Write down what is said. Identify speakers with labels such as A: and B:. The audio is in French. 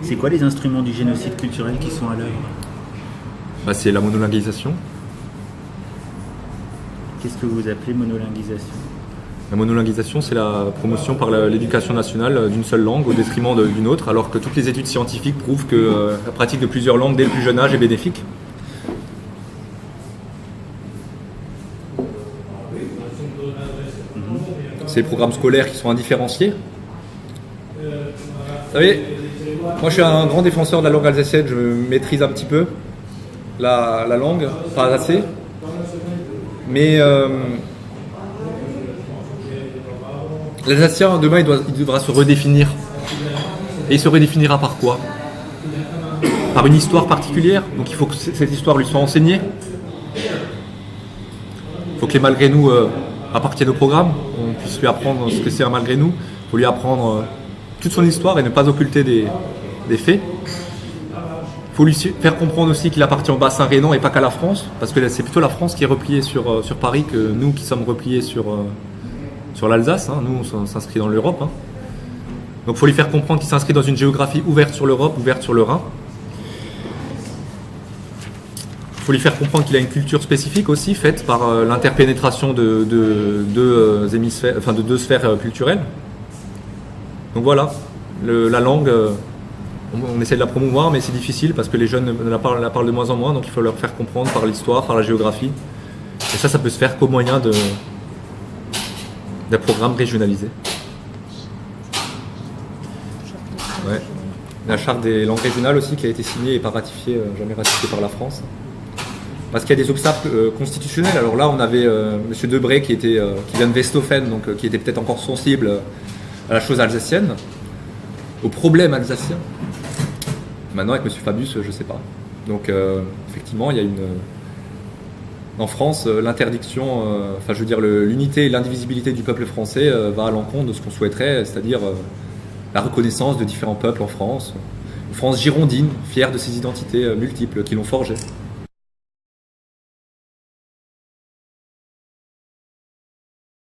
A: C'est quoi les instruments du génocide culturel qui sont à l'œuvre?
B: C'est la monolinguisation.
A: Qu'est-ce que vous appelez monolinguisation?
B: La monolinguisation, c'est la promotion par l'éducation nationale d'une seule langue au détriment d'une autre, alors que toutes les études scientifiques prouvent que la pratique de plusieurs langues dès le plus jeune âge est bénéfique. C'est les programmes scolaires qui sont indifférenciés. Vous savez, moi je suis un grand défenseur de la langue alsacienne, je maîtrise un petit peu la langue, pas assez. Mais l'alsacien, demain, il devra se redéfinir. Et il se redéfinira par quoi? Par une histoire particulière. Donc il faut que cette histoire lui soit enseignée. Il faut que les malgré nous appartiennent au programme. On puisse lui apprendre ce que c'est un malgré nous. Il faut lui apprendre toute son histoire et ne pas occulter des faits. Il faut lui faire comprendre aussi qu'il appartient au bassin rhénan et pas qu'à la France. Parce que c'est plutôt la France qui est repliée sur Paris que nous qui sommes repliés sur l'Alsace. Nous, on s'inscrit dans l'Europe. Donc il faut lui faire comprendre qu'il s'inscrit dans une géographie ouverte sur l'Europe, ouverte sur le Rhin. Il faut lui faire comprendre qu'il a une culture spécifique aussi, faite par l'interpénétration de deux sphères culturelles. Donc voilà, la langue, on essaie de la promouvoir, mais c'est difficile parce que les jeunes la parlent de moins en moins, donc il faut leur faire comprendre par l'histoire, par la géographie. Et ça peut se faire qu'au moyen d'un programme régionalisé. Ouais. La charte des langues régionales aussi qui a été signée et pas ratifiée, jamais ratifiée par la France. Parce qu'il y a des obstacles constitutionnels. Alors là, on avait M. Debré qui vient de Westhofen, donc qui était peut-être encore sensible à la chose alsacienne, au problème alsacien. Maintenant, avec M. Fabius, je ne sais pas. Donc, effectivement, il y a en France, l'interdiction, l'unité et l'indivisibilité du peuple français va à l'encontre de ce qu'on souhaiterait, c'est-à-dire la reconnaissance de différents peuples en France. Une France girondine, fière de ses identités multiples qui l'ont forgée.